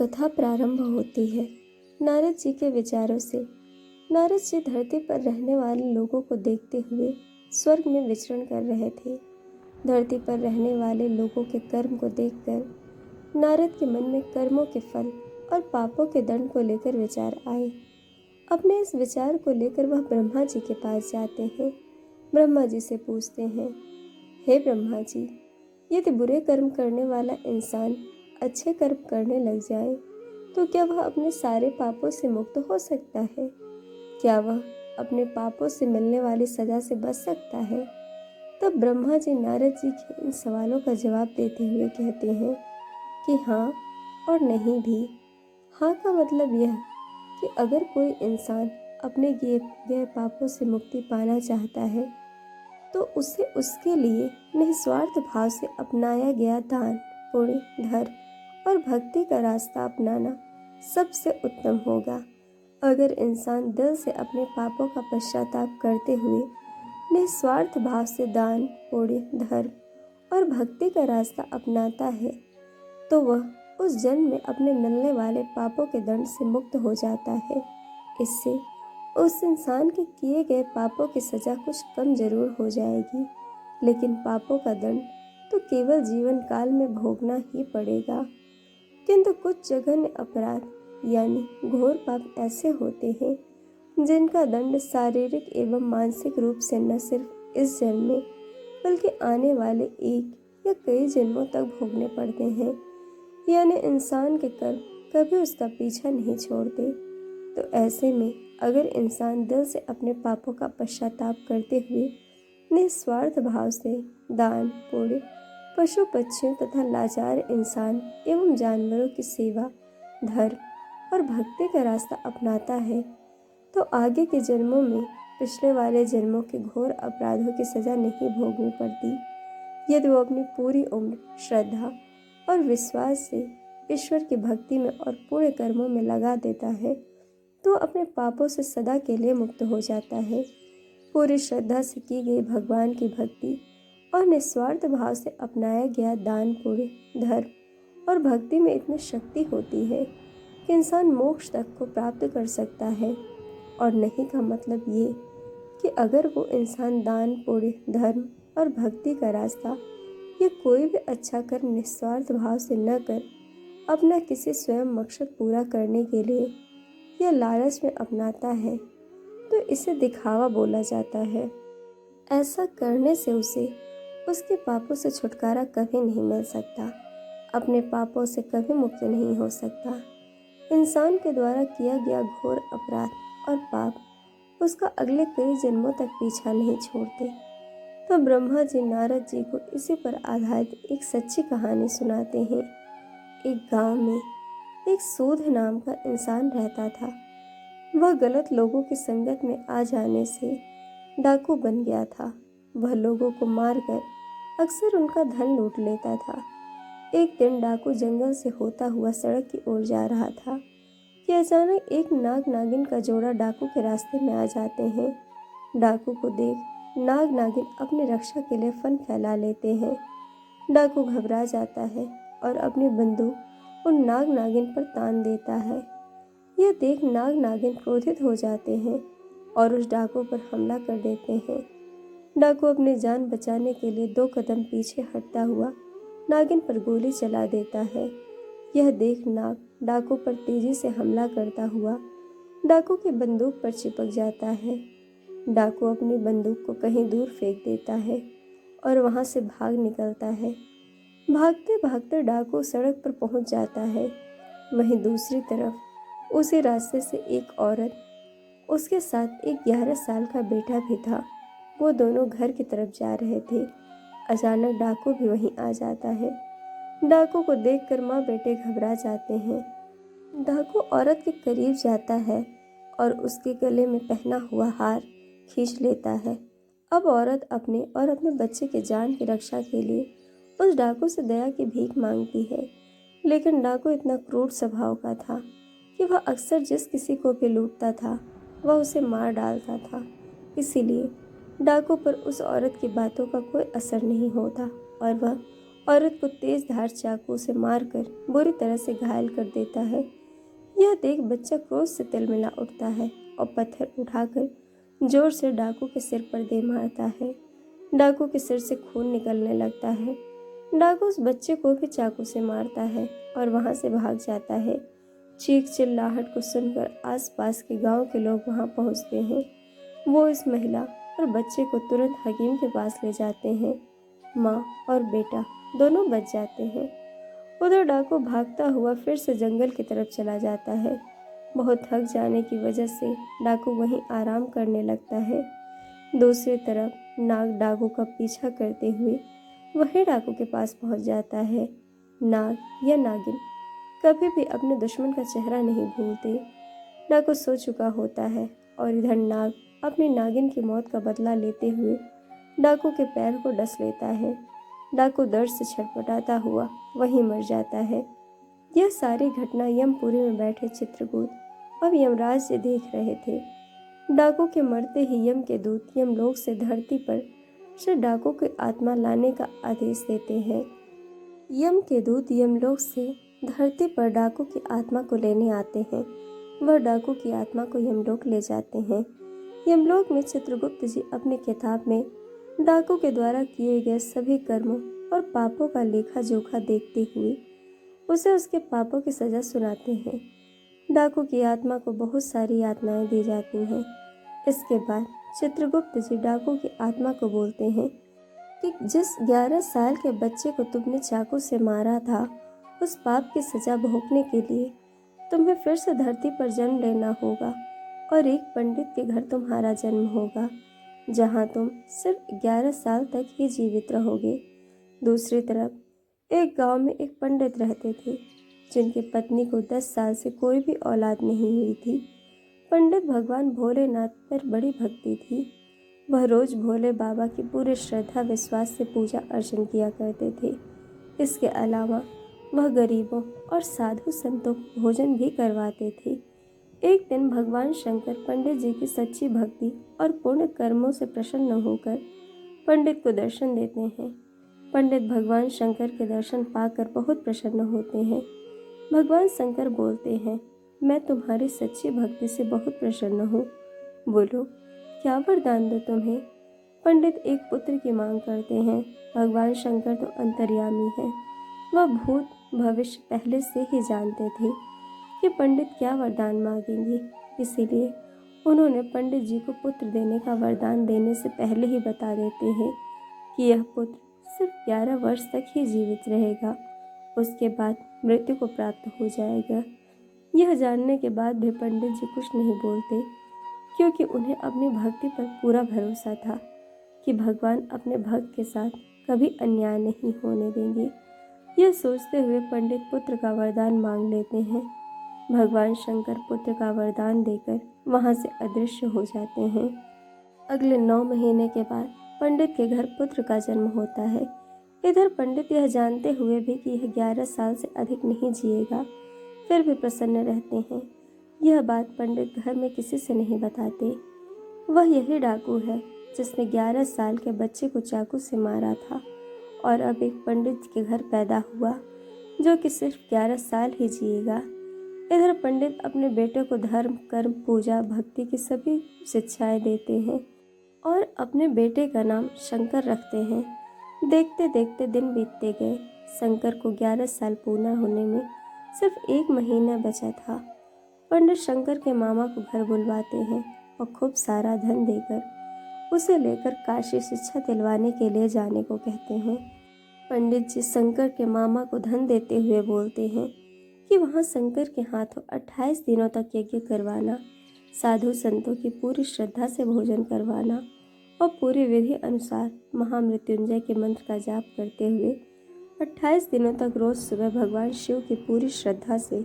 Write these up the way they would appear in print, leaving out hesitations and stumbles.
कथा प्रारंभ होती है नारद जी के विचारों से। नारद जी धरती पर रहने वाले लोगों को देखते हुए स्वर्ग में विचरण कर रहे थे। धरती पर रहने वाले लोगों के कर्म को देखकर नारद के मन में कर्मों के फल और पापों के दंड को लेकर विचार आए। अपने इस विचार को लेकर वह ब्रह्मा जी के पास जाते हैं। ब्रह्मा जी से पूछते हैं, हे ब्रह्मा जी, यदि बुरे कर्म करने वाला इंसान अच्छे कर्म करने लग जाए तो क्या वह अपने सारे पापों से मुक्त हो सकता है? क्या वह अपने पापों से मिलने वाली सजा से बच सकता है? तब ब्रह्मा जी नारद जी के इन सवालों का जवाब देते हुए कहते हैं कि हाँ और नहीं भी। हाँ का मतलब यह कि अगर कोई इंसान अपने किए गए पापों से मुक्ति पाना चाहता है तो उसे उसके लिए निस्वार्थ भाव से अपनाया गया दान, पुण्य, धर्म और भक्ति का रास्ता अपनाना सबसे उत्तम होगा। अगर इंसान दिल से अपने पापों का पश्चाताप करते हुए निस्वार्थ भाव से दान, पुण्य, धर्म और भक्ति का रास्ता अपनाता है तो वह उस जन्म में अपने मिलने वाले पापों के दंड से मुक्त हो जाता है। इससे उस इंसान के किए गए पापों की सजा कुछ कम जरूर हो जाएगी, लेकिन पापों का दंड तो केवल जीवन काल में भोगना ही पड़ेगा। किंतु कुछ जघन्य अपराध यानी घोर पाप ऐसे होते हैं जिनका दंड शारीरिक एवं मानसिक रूप से न सिर्फ इस जन्म में बल्कि आने वाले एक या कई जन्मों तक भोगने पड़ते हैं। यानी इंसान के कर्म कभी उसका पीछा नहीं छोड़ते। तो ऐसे में अगर इंसान दिल से अपने पापों का पश्चाताप करते हुए निस्वार्थ भाव से दान, पुण्य, पशु पक्षियों तथा लाचार इंसान एवं जानवरों की सेवा, धर्म और भक्ति का रास्ता अपनाता है तो आगे के जन्मों में पिछले वाले जन्मों के घोर अपराधों की सजा नहीं भोगनी पड़ती। यदि वो अपनी पूरी उम्र श्रद्धा और विश्वास से ईश्वर की भक्ति में और पुण्य कर्मों में लगा देता है तो अपने पापों से सदा के लिए मुक्त हो जाता है। पूरी श्रद्धा से की गई भगवान की भक्ति और निस्वार्थ भाव से अपनाया गया दान, पुण्य, धर्म और भक्ति में इतनी शक्ति होती है कि इंसान मोक्ष तक को प्राप्त कर सकता है। और नहीं का मतलब ये कि अगर वो इंसान दान, पुण्य, धर्म और भक्ति का रास्ता या कोई भी अच्छा कर्म निस्वार्थ भाव से न कर अपना किसी स्वयं मकसद पूरा करने के लिए या लालच में अपनाता है तो इसे दिखावा बोला जाता है। ऐसा करने से उसे उसके पापों से छुटकारा कभी नहीं मिल सकता, अपने पापों से कभी मुक्त नहीं हो सकता। इंसान के द्वारा किया गया घोर अपराध और पाप उसका अगले कई जन्मों तक पीछा नहीं छोड़ते। तो ब्रह्मा जी नारद जी को इसी पर आधारित एक सच्ची कहानी सुनाते हैं। एक गांव में एक सूद नाम का इंसान रहता था। वह गलत लोगों की संगत में आ जाने से डाकू बन गया था। वह लोगों को मारकर अक्सर उनका धन लूट लेता था। एक दिन डाकू जंगल से होता हुआ सड़क की ओर जा रहा था कि अचानक एक नाग नागिन का जोड़ा डाकू के रास्ते में आ जाते हैं। डाकू को देख नाग नागिन अपनी रक्षा के लिए फन फैला लेते हैं। डाकू घबरा जाता है और अपनी बंदूक उन नाग नागिन पर तान देता है। यह देख नाग नागिन क्रोधित हो जाते हैं और उस डाकू पर हमला कर देते हैं। डाकू अपनी जान बचाने के लिए 2 कदम पीछे हटता हुआ नागिन पर गोली चला देता है। यह देख नाग डाकू पर तेजी से हमला करता हुआ डाकू की बंदूक पर चिपक जाता है। डाकू अपनी बंदूक को कहीं दूर फेंक देता है और वहां से भाग निकलता है। भागते भागते डाकू सड़क पर पहुंच जाता है। वहीं दूसरी तरफ उसी रास्ते से एक औरत, उसके साथ एक 11 साल का बेटा भी था। वो दोनों घर की तरफ जा रहे थे। अचानक डाकू भी वहीं आ जाता है। डाकू को देखकर माँ बेटे घबरा जाते हैं। डाकू औरत के करीब जाता है और उसके गले में पहना हुआ हार खींच लेता है। अब औरत अपने और अपने बच्चे के जान की रक्षा के लिए उस डाकू से दया की भीख मांगती है। लेकिन डाकू इतना क्रूर स्वभाव का था कि वह अक्सर जिस किसी को भी लूटता था वह उसे मार डालता था। इसीलिए डाकू पर उस औरत की बातों का कोई असर नहीं होता और वह औरत को तेज धार चाकू से मारकर बुरी तरह से घायल कर देता है। यह देख बच्चा क्रोध से तिलमिला उठता है और पत्थर उठाकर जोर से डाकू के सिर पर दे मारता है। डाकू के सिर से खून निकलने लगता है। डाकू उस बच्चे को भी चाकू से मारता है और वहां से भाग जाता है। चीख चिल्लाहट को सुनकर आसपास के गांव के लोग वहां पहुंचते हैं। वो इस महिला और बच्चे को तुरंत हकीम के पास ले जाते हैं। माँ और बेटा दोनों बच जाते हैं। उधर डाकू भागता हुआ फिर से जंगल की तरफ चला जाता है। बहुत थक जाने की वजह से डाकू वहीं आराम करने लगता है। दूसरी तरफ नाग डाकू का पीछा करते हुए वही डाकू के पास पहुंच जाता है। नाग या नागिन कभी भी अपने दुश्मन का चेहरा नहीं भूलते। डाकू सो चुका होता है और इधर नाग अपनी नागिन की मौत का बदला लेते हुए डाकू के पैर को डस लेता है। डाकू दर्द से छटपटाता हुआ वहीं मर जाता है। यह सारी घटना यमपुरी में बैठे चित्रकूट और यमराज जी देख रहे थे। डाकू के मरते ही यम के दूत यमलोक से धरती पर श्री डाकू की आत्मा लाने का आदेश देते हैं। यम के दूत यमलोक से धरती पर डाकू की आत्मा को लेने आते हैं। वह डाकू की आत्मा को यमलोक ले जाते हैं। यमलोक में चित्रगुप्त जी अपनी किताब में डाकू के द्वारा किए गए सभी कर्मों और पापों का लेखा जोखा देखते हुए उसे उसके पापों की सजा सुनाते हैं। डाकू की आत्मा को बहुत सारी यातनाएं दी जाती हैं। इसके बाद चित्रगुप्त जी डाकू की आत्मा को बोलते हैं कि जिस 11 साल के बच्चे को तुमने चाकू से मारा था, उस पाप की सजा भोगने के लिए तुम्हें फिर से धरती पर जन्म लेना होगा और एक पंडित के घर तुम्हारा जन्म होगा, जहां तुम सिर्फ 11 साल तक ही जीवित रहोगे। दूसरी तरफ एक गांव में एक पंडित रहते थे जिनकी पत्नी को 10 साल से कोई भी औलाद नहीं हुई थी। पंडित भगवान भोलेनाथ पर बड़ी भक्ति थी। वह रोज भोले बाबा की पूरे श्रद्धा विश्वास से पूजा अर्चन किया करते थे। इसके अलावा वह गरीबों और साधु संतों को भोजन भी करवाते थे। एक दिन भगवान शंकर पंडित जी की सच्ची भक्ति और पुण्य कर्मों से प्रसन्न होकर पंडित को दर्शन देते हैं। पंडित भगवान शंकर के दर्शन पाकर बहुत प्रसन्न होते हैं। भगवान शंकर बोलते हैं, मैं तुम्हारी सच्ची भक्ति से बहुत प्रसन्न हूँ। बोलो क्या वरदान दो तुम्हें। पंडित एक पुत्र की मांग करते हैं। भगवान शंकर तो अंतर्यामी हैं। वह भूत भविष्य पहले से ही जानते थे कि पंडित क्या वरदान मांगेंगे, इसीलिए उन्होंने पंडित जी को पुत्र देने का वरदान देने से पहले ही बता देते हैं कि यह पुत्र सिर्फ 11 वर्ष तक ही जीवित रहेगा, उसके बाद मृत्यु को प्राप्त हो जाएगा। यह जानने के बाद भी पंडित जी कुछ नहीं बोलते, क्योंकि उन्हें अपनी भक्ति पर पूरा भरोसा था कि भगवान अपने भक्त के साथ कभी अन्याय नहीं होने देंगे। यह सोचते हुए पंडित पुत्र का वरदान मांग लेते हैं। भगवान शंकर पुत्र का वरदान देकर वहां से अदृश्य हो जाते हैं। अगले 9 महीने के बाद पंडित के घर पुत्र का जन्म होता है। इधर पंडित यह जानते हुए भी कि यह 11 साल से अधिक नहीं जिएगा, फिर भी प्रसन्न रहते हैं। यह बात पंडित घर में किसी से नहीं बताते। वह यही डाकू है जिसने 11 साल के बच्चे को चाकू से मारा था और अब एक पंडित के घर पैदा हुआ जो कि सिर्फ 11 साल ही जिएगा। इधर पंडित अपने बेटे को धर्म कर्म पूजा भक्ति की सभी शिक्षाएं देते हैं और अपने बेटे का नाम शंकर रखते हैं। देखते देखते दिन बीतते गए। शंकर को 11 साल पूर्ण होने में सिर्फ 1 महीना बचा था। पंडित शंकर के मामा को घर बुलवाते हैं और खूब सारा धन देकर उसे लेकर काशी शिक्षा दिलवाने के लिए जाने को कहते हैं। पंडित जी शंकर के मामा को धन देते हुए बोलते हैं कि वहाँ शंकर के हाथों 28 दिनों तक यज्ञ करवाना, साधु संतों की पूरी श्रद्धा से भोजन करवाना और पूरी विधि अनुसार महामृत्युंजय के मंत्र का जाप करते हुए 28 दिनों तक रोज सुबह भगवान शिव की पूरी श्रद्धा से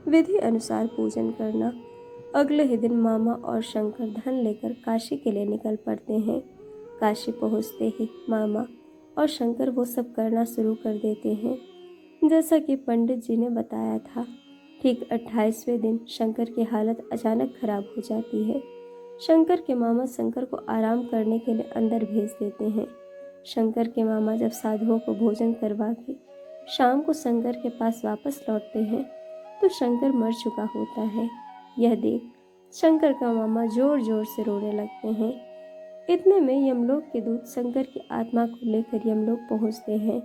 विधि अनुसार पूजन करना। अगले ही दिन मामा और शंकर धन लेकर काशी के लिए निकल पड़ते हैं। काशी पहुँचते ही मामा और शंकर वो सब करना शुरू कर देते हैं जैसा कि पंडित जी ने बताया था। ठीक 28वें दिन शंकर की हालत अचानक खराब हो जाती है। शंकर के मामा शंकर को आराम करने के लिए अंदर भेज देते हैं। शंकर के मामा जब साधुओं को भोजन करवा के शाम को शंकर के पास वापस लौटते हैं तो शंकर मर चुका होता है। यह देख शंकर का मामा जोर जोर से रोने लगते हैं। इतने में यमलोक के दूत शंकर की आत्मा को लेकर यमलोक पहुंचते हैं।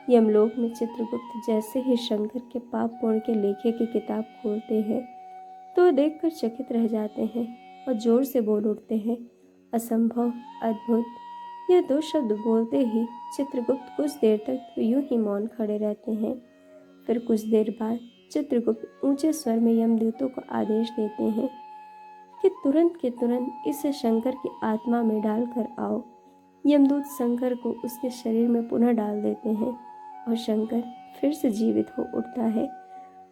यमलोक में चित्रगुप्त जैसे ही शंकर के पाप पुण्य के लेखे की किताब खोलते हैं तो देखकर चकित रह जाते हैं और जोर से बोल उठते हैं, असंभव, अद्भुत। यह दो शब्द बोलते ही चित्रगुप्त कुछ देर तक तो यूं ही मौन खड़े रहते हैं। फिर कुछ देर बाद चित्रगुप्त ऊंचे स्वर में यमदूतों को आदेश देते हैं कि तुरंत के तुरंत इसे शंकर की आत्मा में डालकर आओ। यमदूत शंकर को उसके शरीर में पुनः डाल देते हैं और शंकर फिर से जीवित हो उठता है।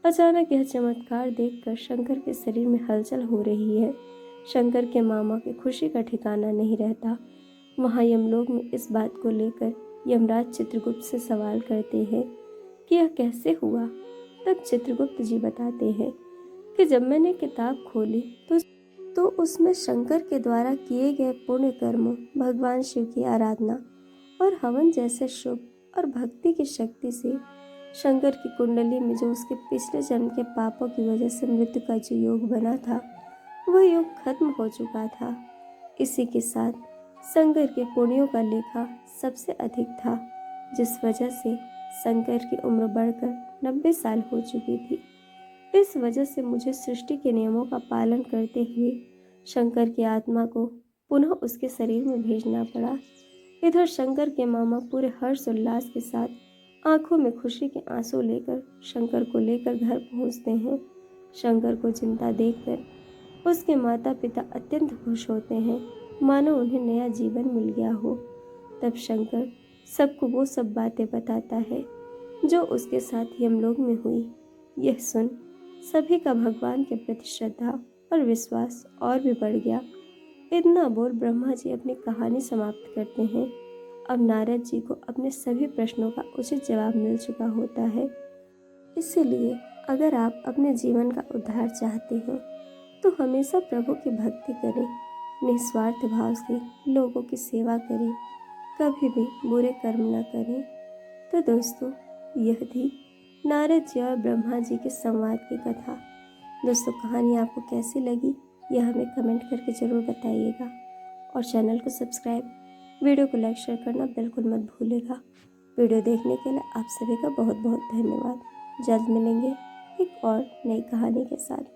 अचानक यह चमत्कार देखकर शंकर के शरीर में हलचल हो रही है। शंकर के मामा की खुशी का ठिकाना नहीं रहता। वहाँ यमलोक में इस बात को लेकर यमराज चित्रगुप्त से सवाल करते हैं कि यह कैसे हुआ। तब चित्रगुप्त जी बताते हैं कि जब मैंने किताब खोली तो उसमें शंकर के द्वारा किए गए पुण्य कर्मों, भगवान शिव की आराधना और हवन जैसे शुभ और भक्ति की शक्ति से शंकर की कुंडली में जो उसके पिछले जन्म के पापों की वजह से मृत्यु का जो योग बना था वह योग खत्म हो चुका था। इसी के साथ शंकर के पुण्यों का लेखा सबसे अधिक था, जिस वजह से शंकर की उम्र बढ़कर 90 साल हो चुकी थी। इस वजह से मुझे सृष्टि के नियमों का पालन करते हुए शंकर की आत्मा को पुनः उसके शरीर में भेजना पड़ा। इधर शंकर के मामा पूरे हर्ष उल्लास के साथ आंखों में खुशी के आंसू लेकर शंकर को लेकर घर पहुंचते हैं। शंकर को जिंदा देखकर उसके माता पिता अत्यंत खुश होते हैं, मानो उन्हें नया जीवन मिल गया हो। तब शंकर सबको वो सब बातें बताता है जो उसके साथ यमलोक में हुई। यह सुन सभी का भगवान के प्रति श्रद्धा और विश्वास और भी बढ़ गया। इतना बोल ब्रह्मा जी अपनी कहानी समाप्त करते हैं। अब नारद जी को अपने सभी प्रश्नों का उचित जवाब मिल चुका होता है। इसीलिए अगर आप अपने जीवन का उद्धार चाहते हैं तो हमेशा प्रभु की भक्ति करें, निस्वार्थ भाव से लोगों की सेवा करें, कभी भी बुरे कर्म न करें। तो दोस्तों, यह थी नारद जी और ब्रह्मा जी के संवाद की कथा। दोस्तों, कहानी आपको कैसी लगी यह हमें कमेंट करके ज़रूर बताइएगा और चैनल को सब्सक्राइब, वीडियो को लाइक शेयर करना बिल्कुल मत भूलिएगा। वीडियो देखने के लिए आप सभी का बहुत बहुत धन्यवाद। जल्द मिलेंगे एक और नई कहानी के साथ।